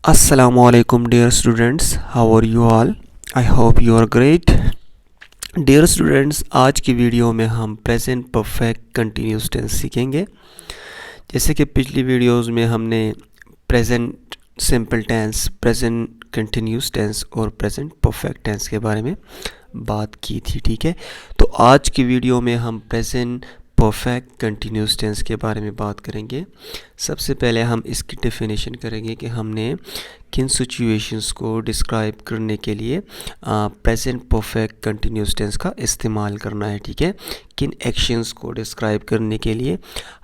Assalamualaikum dear students, how are you all? I hope you are great. Dear students, आज की video में हम present perfect continuous tense सीखेंगे। जैसे कि पिछली वीडियोस में हमने present simple tense, present continuous tense और प्रेजेंट परफेक्ट टेंस के बारे में बात की थी, ठीक है। तो आज की वीडियो में हम प्रेजेंट परफेक्ट कंटिन्यूस टेंस के बारे में बात करेंगे। सबसे पहले हम इसकी डेफिनेशन करेंगे कि हमने किन सिचुएशंस को डिस्क्राइब करने के लिए प्रेजेंट परफेक्ट कंटिन्यूस टेंस का इस्तेमाल करना है, ठीक है। किन एक्शंस को डिस्क्राइब करने के लिए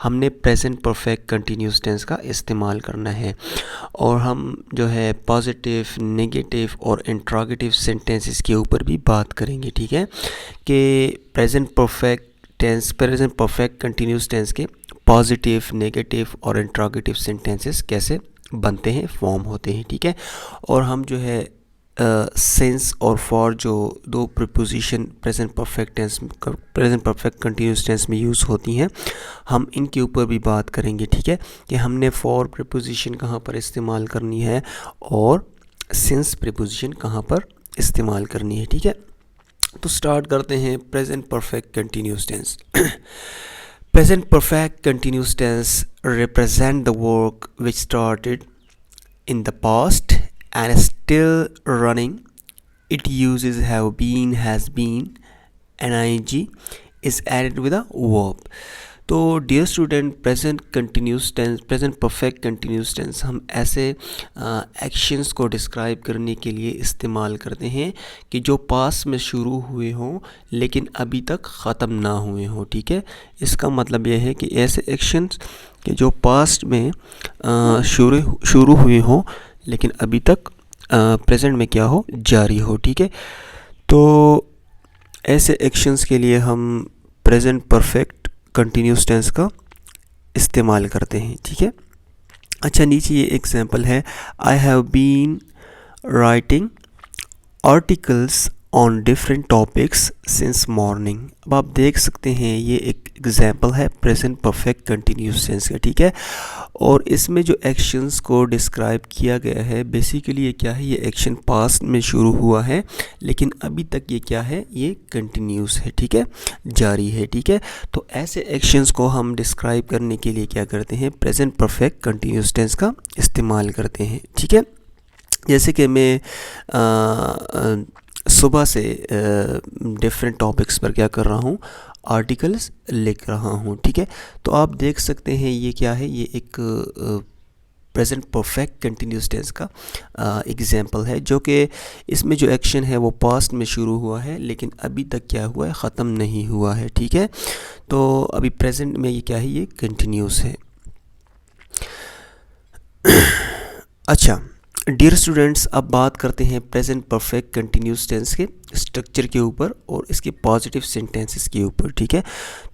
हमने प्रेजेंट परफेक्ट कंटिन्यूस टेंस का इस्तेमाल करना है। और हम जो है पॉजिटिव, नेगेटिव और इंट्रोगेटिव सेंटेंसेस के ऊपर भी बात करेंगे, ठीक है, कि प्रेजेंट परफेक्ट कंटिन्यूस टेंस के पॉजिटिव, नेगेटिव और इंट्रोगेटिव सेंटेंसेस कैसे बनते हैं, फॉर्म होते हैं, ठीक है। और हम जो है सिंस और फॉर जो दो preposition present perfect continuous tense में यूज़ होती हैं, हम इनके ऊपर भी बात करेंगे, ठीक है, कि हमने फॉर प्रीपोजिशन कहाँ पर इस्तेमाल करनी है और सिंस प्रीपोजिशन कहाँ पर इस्तेमाल करनी है, ठीक है। तो स्टार्ट करते हैं present perfect continuous tense. Present perfect continuous tense represent the work which started in the past and is still running. It uses have been, has been, and ing is added with a verb. तो dear student, present continuous tense, present perfect continuous tense हम ऐसे actions को describe करने के लिए इस्तेमाल करते हैं कि जो पास में शुरू हुए हों लेकिन अभी तक ख़त्म ना हुए हों, ठीक है। इसका मतलब यह है कि ऐसे एक्शंस कि जो पास्ट में शुरू हुए हों लेकिन अभी तक प्रेजेंट में क्या हो, जारी हो, ठीक है। तो ऐसे एक्शंस के लिए हम प्रेजेंट परफेक्ट कंटिन्यूस टेंस का इस्तेमाल करते हैं, ठीक है। अच्छा, नीचे ये एग्जांपल है, I have been writing articles on different topics since morning. अब आप देख सकते हैं ये एक एग्जांपल है प्रेजेंट परफेक्ट कंटिन्यूस टेंस का, ठीक है। और इसमें जो एक्शंस को डिस्क्राइब किया गया है, बेसिकली ये क्या है, ये एक्शन पास्ट में शुरू हुआ है लेकिन अभी तक ये क्या है, ये कंटिन्यूस है, ठीक है, जारी है, ठीक है। तो ऐसे एक्शंस को हम डिस्क्राइब करने के लिए क्या करते हैं, प्रेजेंट परफेक्ट कंटिन्यूस टेंस का इस्तेमाल करते हैं, ठीक है। जैसे कि मैं सुबह से डिफरेंट टॉपिक्स पर क्या कर रहा हूँ, आर्टिकल्स लिख रहा हूँ, ठीक है। तो आप देख सकते हैं ये क्या है, ये एक प्रेजेंट परफेक्ट कंटिन्यूस टेंस का एग्जांपल है, जो कि इसमें जो एक्शन है वो पास्ट में शुरू हुआ है लेकिन अभी तक क्या हुआ है, ख़त्म नहीं हुआ है, ठीक है। तो अभी प्रेजेंट में ये क्या है, ये कंटिन्यूस है। अच्छा डियर स्टूडेंट्स, अब बात करते हैं प्रेजेंट परफेक्ट कंटिन्यूस टेंस के स्ट्रक्चर के ऊपर और इसके पॉजिटिव सेंटेंसेस के ऊपर, ठीक है।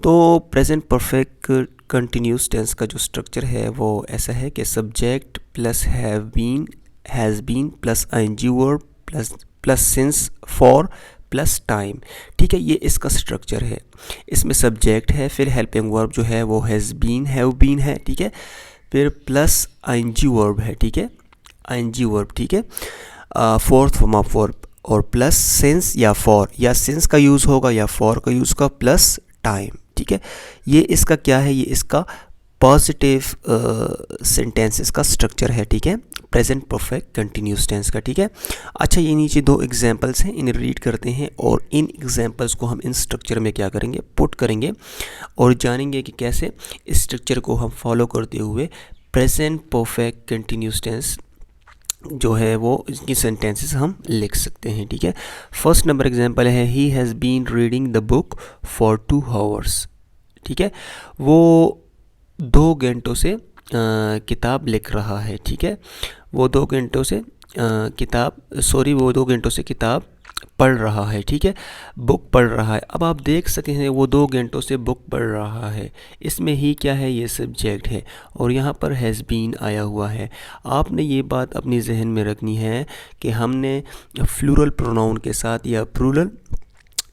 तो प्रेजेंट परफेक्ट कंटिन्यूस टेंस का जो स्ट्रक्चर है वो ऐसा है कि subject plus have been, has been plus ing verb plus since, for plus time, ठीक है। ये इसका स्ट्रक्चर है। इसमें सब्जेक्ट है, फिर हेल्पिंग वर्ब जो है वो हैज़ बीन, हैव बीन है, ठीक है, फिर प्लस आईएनजी वर्ब है, ठीक है, आईएनजी वर्ब, ठीक है, फोर्थ फॉर्म ऑफ वर्ब, और प्लस सिंस या फॉर, या सिंस का यूज़ होगा या फॉर का यूज़ होगा, प्लस टाइम, ठीक है। ये इसका क्या है, ये इसका पॉजिटिव सेंटेंसेस का स्ट्रक्चर है, ठीक है, प्रेजेंट परफेक्ट कंटिन्यूस टेंस का, ठीक है। अच्छा, ये नीचे दो एग्जांपल्स हैं, इन्हें रीड करते हैं और इन एग्जांपल्स को हम इन स्ट्रक्चर में क्या करेंगे, पुट करेंगे और जानेंगे कि कैसे इस स्ट्रक्चर को हम फॉलो करते हुए प्रेजेंट परफेक्ट कंटिन्यूस टेंस जो है वो इसकी सेंटेंसेस हम लिख सकते हैं, ठीक है। फर्स्ट नंबर एग्जांपल है, he has been reading the book for 2 hours, ठीक है। वो 2 घंटों से किताब लिख रहा है, ठीक है। वो 2 घंटों से वो 2 घंटों से किताब पढ़ रहा है, ठीक है, बुक पढ़ रहा है। अब आप देख सकते हैं वो 2 घंटों से बुक पढ़ रहा है, इसमें ही क्या है, ये सब्जेक्ट है और यहाँ पर हैज़ बीन आया हुआ है। आपने ये बात अपनी जहन में रखनी है कि हमने फ्लूरल प्रोनाउन के साथ या प्लूरल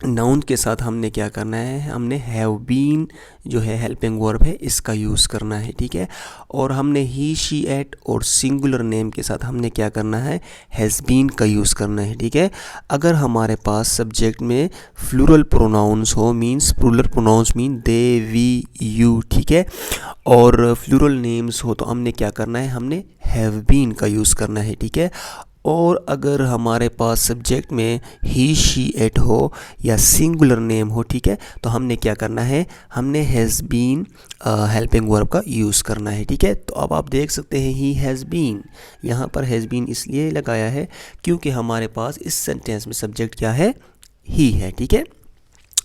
नाउन के साथ हमने क्या करना है, हमने हैव बीन जो है हेल्पिंग वर्ब है इसका यूज़ करना है, ठीक है। और हमने ही शी एट और सिंगुलर नेम के साथ हमने क्या करना है, हैज़ बीन का यूज़ करना है, ठीक है। अगर हमारे पास सब्जेक्ट में प्लूरल प्रोनाउंस हो, means plural pronouns mean they we you, ठीक है, और प्लूरल नेम्स हो तो हमने क्या करना है, हमने हैव बीन का यूज़ करना है, ठीक है। और अगर हमारे पास सब्जेक्ट में ही शी एट हो या सिंगुलर नेम हो, ठीक है, तो हमने क्या करना है, हमने हैज़ बीन हेल्पिंग वर्ब का यूज़ करना है, ठीक है। तो अब आप देख सकते हैं ही हैज़ बीन, यहाँ पर हैज़ बीन इसलिए लगाया है क्योंकि हमारे पास इस सेंटेंस में सब्जेक्ट क्या है, ही है, ठीक है।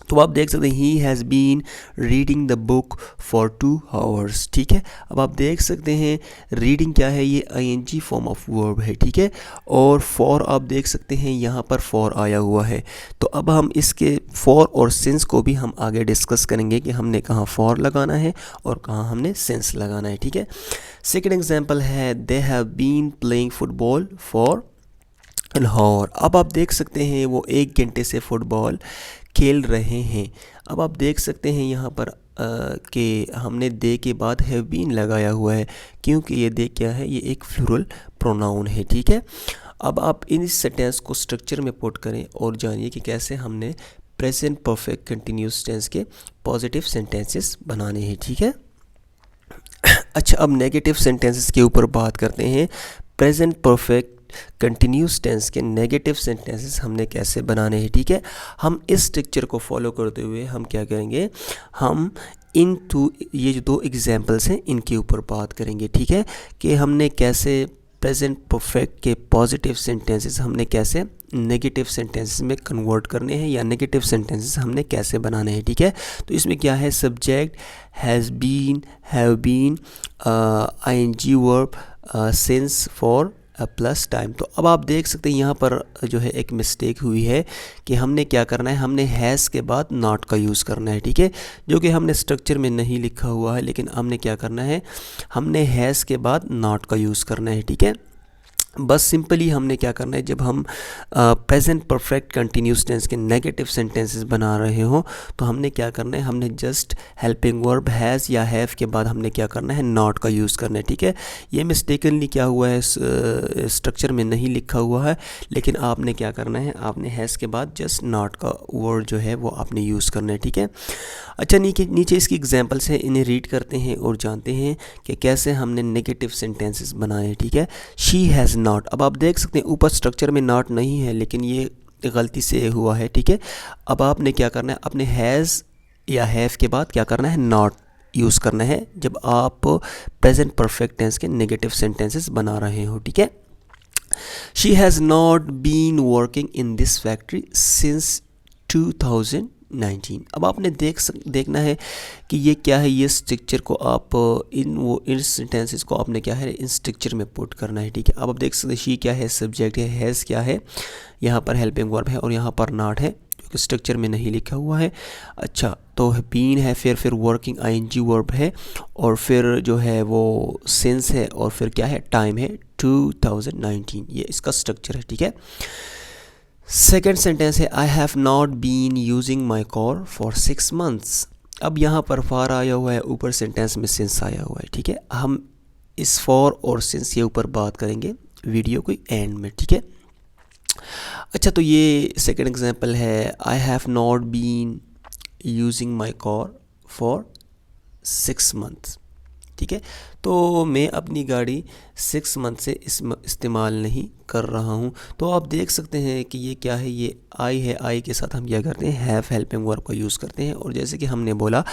तो आप देख सकते हैं he has been reading the book for 2 hours, ठीक है। अब आप देख सकते हैं रीडिंग क्या है, ये आईएनजी फॉर्म ऑफ वर्ब है, ठीक है। और फॉर आप देख सकते हैं यहाँ पर फॉर आया हुआ है। तो अब हम इसके फॉर और सिंस को भी हम आगे डिस्कस करेंगे कि हमने कहाँ फॉर लगाना है और कहाँ हमने सिंस लगाना है, ठीक है। सेकेंड एग्जाम्पल है they have been playing football for Lahore. अब आप देख सकते हैं वो 1 घंटे से फुटबॉल खेल रहे हैं। अब आप देख सकते हैं यहाँ पर कि हमने दे के बाद हैव बीन लगाया हुआ है क्योंकि ये दे क्या है, ये एक प्लूरल प्रोनाउन है, ठीक है। अब आप इन सेंटेंस को स्ट्रक्चर में पुट करें और जानिए कि कैसे हमने प्रेजेंट परफेक्ट कंटिन्यूस टेंस के पॉजिटिव सेंटेंसेस बनाने हैं, ठीक है। अच्छा, अब नेगेटिव सेंटेंसेस के ऊपर बात करते हैं। प्रेजेंट परफेक्ट कंटिन्यूस टेंस के नेगेटिव सेंटेंसेस हमने कैसे बनाने हैं, ठीक है। हम इस स्ट्रक्चर को फॉलो करते हुए हम क्या करेंगे, हम ये जो 2 एग्जांपल्स हैं इनके ऊपर बात करेंगे, ठीक है, कि हमने कैसे प्रेजेंट परफेक्ट के पॉजिटिव सेंटेंसेस हमने कैसे नेगेटिव सेंटेंसेस में कन्वर्ट करने हैं या नेगेटिव सेंटेंसेस हमने कैसे बनाने हैं, ठीक है। तो इसमें क्या है, subject has been, have been, ing verb, since, for plus time. तो अब आप देख सकते हैं यहाँ पर जो है एक मिस्टेक हुई है कि हमने क्या करना है, हमने हैज़ के बाद नॉट का यूज़ करना है, ठीक है, जो कि हमने स्ट्रक्चर में नहीं लिखा हुआ है, लेकिन हमने क्या करना है, हमने हैज़ के बाद नॉट का यूज़ करना है, ठीक है। बस सिंपली हमने क्या करना है, जब हम प्रेजेंट परफेक्ट कंटिन्यूस टेंस के नेगेटिव सेंटेंसेस बना रहे हो तो हमने क्या करना है, हमने जस्ट हेल्पिंग वर्ब हैज़ या हैव के बाद हमने क्या करना है, नॉट का यूज़ करना है, ठीक है। ये मिस्टेकनली क्या हुआ है, स्ट्रक्चर में नहीं लिखा हुआ है, लेकिन आपने क्या करना है, आपने हैज़ के बाद जस्ट नॉट का वर्ड जो है वो आपने यूज़ करना है, ठीक है। अच्छा, नीचे इसकी एग्जांपल्स हैं, इन्हें रीड करते हैं और जानते हैं कि कैसे हमने नेगेटिव सेंटेंसेस बनाए, ठीक है। शी हैज़ नॉट, अब आप देख सकते हैं ऊपर स्ट्रक्चर में नॉट नहीं है, लेकिन ये गलती से हुआ है, ठीक है। अब आपने क्या करना है, अपने हैज़ या हैव के बाद क्या करना है, नॉट यूज़ करना है जब आप प्रेजेंट परफेक्ट टेंस के नेगेटिव सेंटेंसेस बना रहे हो, ठीक है। She has not been working in this factory since 2019। अब आपने देखना है कि ये क्या है, ये स्ट्रक्चर को आप इन सेंटेंसेस को आपने क्या है, इन स्ट्रक्चर में पुट करना है, ठीक है। अब आप देख सकते हैं शी क्या है, सब्जेक्ट है, हैज़ क्या है, यहाँ पर हेल्पिंग वर्ब है और यहाँ पर नॉट है जो कि स्ट्रक्चर में नहीं लिखा हुआ है। अच्छा, तो बीन है, फिर वर्किंग आईएनजी वर्ब है और फिर जो है वो सिंस है और फिर क्या है, टाइम है 2019, ये इसका स्ट्रक्चर है, ठीक है। सेकेंड सेंटेंस है I have not been using my car for 6 months। अब यहाँ पर फॉर आया हुआ है, ऊपर सेंटेंस में सिंस आया हुआ है, ठीक है। हम इस फॉर और सिंस के ऊपर बात करेंगे वीडियो के एंड में, ठीक है। अच्छा, तो ये सेकेंड एग्जांपल है I have not been using my car for 6 months, ठीक है। तो मैं अपनी गाड़ी 6 month से इस्तेमाल नहीं कर रहा हूँ। तो आप देख सकते हैं कि ये क्या है, ये आई है, आई के साथ हम क्या करते हैं, हैव हेल्पिंग वर्ब का यूज़ करते हैं। और जैसे कि हमने बोला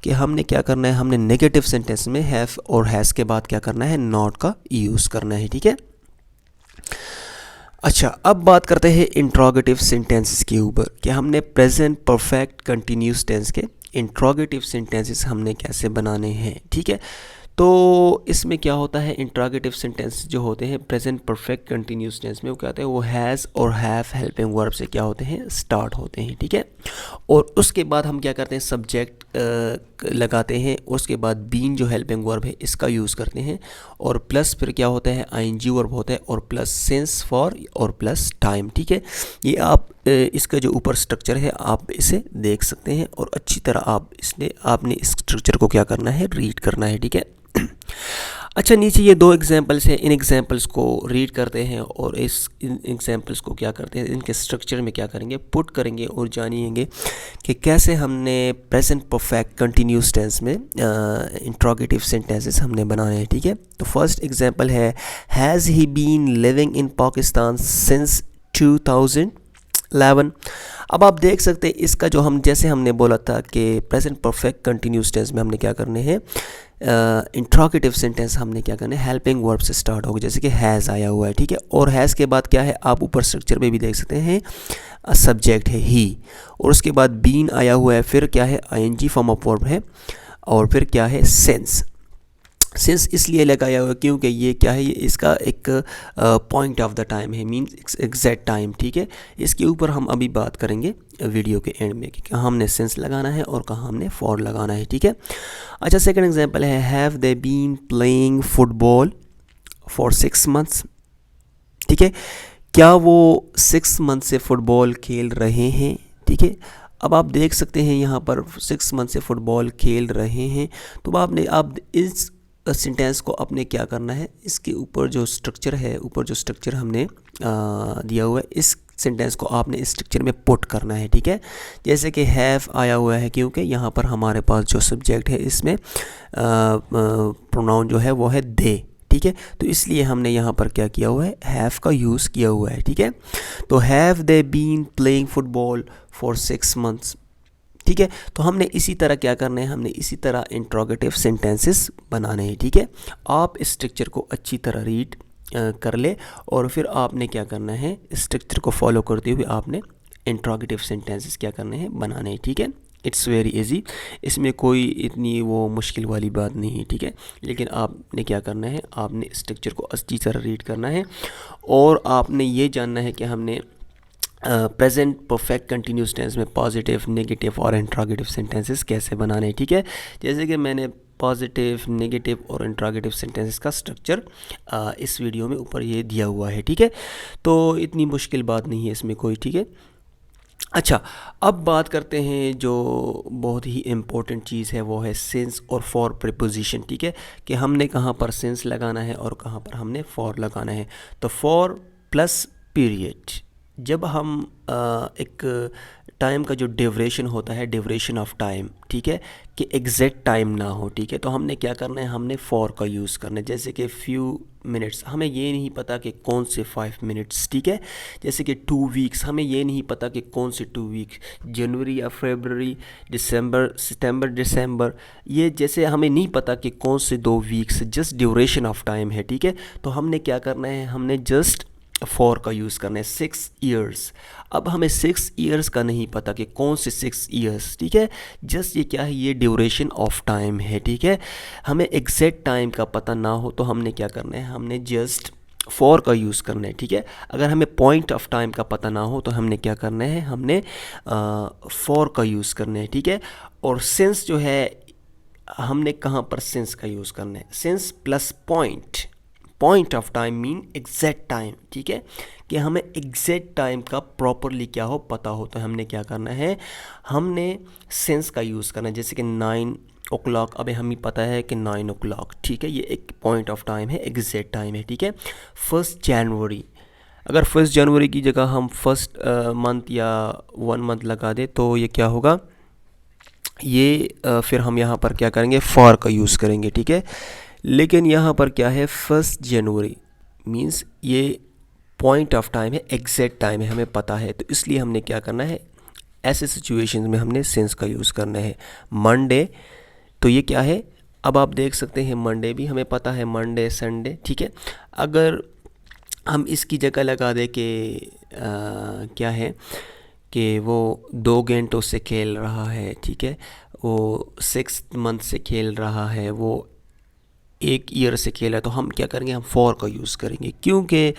कि हमने क्या करना है, हमने नेगेटिव सेंटेंस में हैव और हैज़ के बाद क्या करना है, नॉट का यूज़ करना है, ठीक है। अच्छा, अब बात करते हैं इंट्रोगेटिव सेंटेंसेस के ऊपर कि हमने प्रेजेंट परफेक्ट कंटिन्यूस टेंस के इंट्रोगेटिव सेंटेंसेस हमने कैसे बनाने हैं, ठीक है। तो इसमें क्या होता है, इंट्रोगेटिव सेंटेंस जो होते हैं प्रेजेंट परफेक्ट कंटिन्यूस टेंस में वो क्या होते हैं, वो हैज़ और हैव हेल्पिंग वर्ब से क्या होते हैं, स्टार्ट होते हैं, ठीक है। और उसके बाद हम क्या करते हैं, सब्जेक्ट लगाते हैं, उसके बाद बीन जो हेल्पिंग वर्ब है इसका यूज़ करते हैं और प्लस फिर क्या होता है, आईएनजी वर्ब होता है और प्लस सिंस, फॉर और प्लस टाइम, ठीक है। ये आप इसका जो ऊपर स्ट्रक्चर है आप इसे देख सकते हैं और अच्छी तरह आपने इस स्ट्रक्चर को क्या करना है, रीड करना है, ठीक है। अच्छा, नीचे ये दो एग्जांपल्स हैं, इन एग्जांपल्स को रीड करते हैं और इन एग्जांपल्स को क्या करते हैं, इनके स्ट्रक्चर में क्या करेंगे, पुट करेंगे और जानिएंगे कि कैसे हमने प्रेजेंट परफेक्ट कंटिन्यूस टेंस में इंट्रोगेटिव सेंटेंसेस हमने बनाए हैं, ठीक है। तो फर्स्ट एग्जांपल है, has he been living in Pakistan since 2011। अब आप देख सकते हैं इसका जो जैसे हमने बोला था कि प्रेजेंट परफेक्ट कंटिन्यूस टेंस में हमने क्या करने हैं, इंट्रोगेटिव सेंटेंस हमने क्या करना है, हेल्पिंग वर्ब से स्टार्ट होगा, जैसे कि हैज़ आया हुआ है, ठीक है। और हैज़ के बाद क्या है, आप ऊपर स्ट्रक्चर में भी देख सकते हैं, सब्जेक्ट है ही, और उसके बाद बीन आया हुआ है, फिर क्या है, आईएनजी फॉर्म ऑफ वर्ब है, और फिर क्या है, सिंस इसलिए लगाया हुआ है क्योंकि ये क्या है, ये इसका एक पॉइंट ऑफ द टाइम है, मीन्स एग्जैक्ट टाइम, ठीक है। इसके ऊपर हम अभी बात करेंगे वीडियो के एंड में कि कहाँ हमने सिंस लगाना है और कहाँ हमने फॉर लगाना है, ठीक है। अच्छा, सेकंड एग्जांपल है, have they been playing football for 6 months, ठीक है। क्या वो 6 मंथ से फुटबॉल खेल रहे हैं, ठीक है। अब आप देख सकते हैं यहाँ पर 6 मंथ से फुटबॉल खेल रहे हैं, तो आप इस सेंटेंस को आपने क्या करना है, इसके ऊपर जो स्ट्रक्चर है, ऊपर जो स्ट्रक्चर हमने दिया हुआ है, इस सेंटेंस को आपने इस स्ट्रक्चर में पुट करना है, ठीक है। जैसे कि हैव आया हुआ है क्योंकि यहाँ पर हमारे पास जो सब्जेक्ट है इसमें प्रोनाउन जो है वो है दे, ठीक है। तो इसलिए हमने यहाँ पर क्या किया हुआ है, हैव का यूज़ किया हुआ है, ठीक है। तो have they been playing football for 6 months, ठीक है। तो हमने इसी तरह क्या करना है, हमने इसी तरह इंट्रोगेटिव सेंटेंसेस बनाने हैं, ठीक है। आप इस स्ट्रक्चर को अच्छी तरह रीड कर ले और फिर आपने क्या करना है, इस स्ट्रक्चर को फॉलो करते हुए आपने इंट्रोगेटिव सेंटेंसेस क्या करने हैं, बनाने हैं, ठीक है। इट्स वेरी इजी, इसमें कोई इतनी वो मुश्किल वाली बात नहीं है, ठीक है। लेकिन आपने क्या करना है, आपने स्ट्रक्चर को अच्छी तरह रीड करना है और आपने ये जानना है कि हमने प्रेजेंट परफेक्ट कंटिन्यूस टेंस में पॉजिटिव, नेगेटिव और इंट्रोगेटिव सेंटेंसेस कैसे बनाने हैं, ठीक है। जैसे कि मैंने पॉजिटिव, नेगेटिव और इंट्रोगेटिव सेंटेंसेस का स्ट्रक्चर इस वीडियो में ऊपर ये दिया हुआ है, ठीक है। तो इतनी मुश्किल बात नहीं है इसमें कोई, ठीक है। अच्छा, अब बात करते हैं जो बहुत ही इम्पोर्टेंट चीज़ है, वो है सिंस और फॉर प्रीपोजिशन, ठीक है, कि हमने कहाँ पर सिंस लगाना है और कहाँ पर हमने फॉर लगाना है। तो फॉर प्लस पीरियड, जब हम एक टाइम का जो ड्यूरेशन होता है, ड्यूरेशन ऑफ टाइम, ठीक है, कि एग्जैक्ट टाइम ना हो, ठीक है, तो हमने क्या करना है, हमने फॉर का यूज़ करना है। जैसे कि फ्यू मिनट्स, हमें ये नहीं पता कि कौन से 5 मिनट्स, ठीक है। जैसे कि 2 वीक्स, हमें ये नहीं पता कि कौन से 2 वीक्स, जनवरी या फरवरी, दिसंबर, सितंबर, दिसंबर, ये जैसे हमें नहीं पता कि कौन से 2 weeks, just duration of time है, ठीक है। तो हमने क्या करना है, हमने जस्ट फॉर का यूज़ करना है। 6 ईयर्स, अब हमें 6 ईयर्स का नहीं पता कि कौन से 6 ईयर्स, ठीक है। जस्ट ये क्या है, ये ड्यूरेशन ऑफ टाइम है, ठीक है। हमें एग्जैक्ट टाइम का पता ना हो तो हमने क्या करना है, हमने जस्ट फॉर का यूज़ करना है, ठीक है। अगर हमें पॉइंट ऑफ टाइम का पता ना हो तो हमने क्या करना है, हमने फॉर का यूज़ करना है, ठीक है। और सिंस जो है, हमने कहाँ पर सिंस का यूज़ करना है, since plus point of time mean exact time, ठीक है, कि हमें एग्जैक्ट टाइम का प्रॉपरली क्या हो, पता हो। तो हमने क्या करना है, हमने सिंस का यूज़ करना है। जैसे कि 9 o'clock, अभी हमें पता है कि 9 o'clock, ठीक है, ये एक पॉइंट ऑफ टाइम है, एग्जैक्ट टाइम है, ठीक है। 1 जनवरी, अगर 1 जनवरी की जगह हम फर्स्ट मंथ या 1 मंथ लगा दें तो ये क्या होगा, ये फिर हम यहाँ पर क्या करेंगे, फॉर का यूज़ करेंगे, ठीक है। लेकिन यहाँ पर क्या है, 1 जनवरी मींस ये पॉइंट ऑफ टाइम है, एग्जैक्ट टाइम है, हमें पता है। तो इसलिए हमने क्या करना है, ऐसे सिचुएशंस में हमने सिंस का यूज़ करना है। मंडे, तो ये क्या है, अब आप देख सकते हैं मंडे भी हमें पता है, मंडे, संडे, ठीक है। अगर हम इसकी जगह लगा दें कि क्या है कि वो 2 घंटों से खेल रहा है, ठीक है, वो 6 मंथ से खेल रहा है, वो 1 ईयर से खेला है, तो हम क्या करेंगे, हम फॉर का यूज़ करेंगे क्योंकि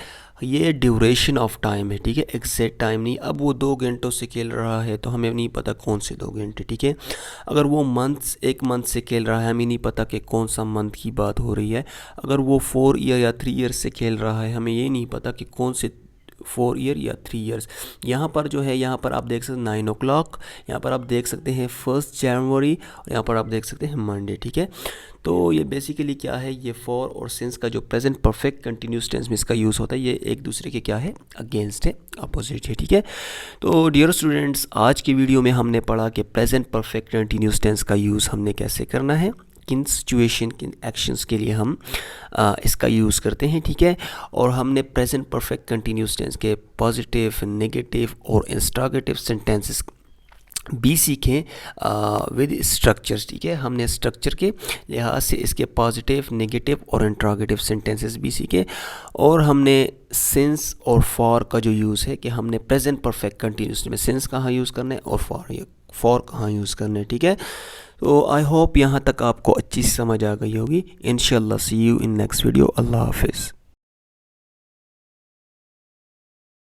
ये ड्यूरेशन ऑफ टाइम है, ठीक है, एग्जैक्ट टाइम नहीं। अब वो 2 घंटों से खेल रहा है तो हमें नहीं पता कौन से 2 घंटे, ठीक है। अगर वो एक मंथ से खेल रहा है, हमें नहीं pता कि कौन सा मंथ की बात हो रही है। अगर वो 4 ईयर या 3 ईयर से खेल रहा है, हमें ये नहीं पता कि कौन से 4 ईयर या 3 ईयर्स। यहाँ पर जो है, यहाँ पर आप देख सकते हैं 9 o'clock, यहाँ पर आप देख सकते हैं 1 जनवरी, और यहाँ पर आप देख सकते हैं मंडे। ठीक है, तो ये बेसिकली क्या है, ये फॉर और सिंस का जो प्रेजेंट परफेक्ट कंटिन्यूस टेंस में इसका यूज़ होता है, ये एक दूसरे के क्या है, अगेंस्ट है, अपोजिट है। ठीक है, तो डियर स्टूडेंट्स, आज की वीडियो में हमने पढ़ा कि प्रेजेंट परफेक्ट कंटिन्यूस टेंस का यूज़ हमने कैसे करना है, किन सिचुएशन, किन एक्शंस के लिए हम इसका यूज़ करते हैं। ठीक है, और हमने प्रेजेंट परफेक्ट कंटिन्यूस टेंस के पॉजिटिव, नेगेटिव और इंस्ट्रगेटिव सेंटेंसेस भी सीखें विद स्ट्रक्चर्स। ठीक है, हमने स्ट्रक्चर के लिहाज से इसके पॉजिटिव, नेगेटिव और इंट्रोगेटिव सेंटेंसेस भी सीखे, और हमने सिंस और फॉर का जो यूज़ है कि हमने प्रेजेंट परफेक्ट कंटिन्यूस में सिंस कहाँ यूज़ करना है और फॉर कहाँ यूज़ करना है। ठीक है, तो आई होप यहाँ तक आपको अच्छी समझ आ गई होगी। इंशाल्लाह सी यू इन नेक्स्ट वीडियो। अल्लाह हाफिज़।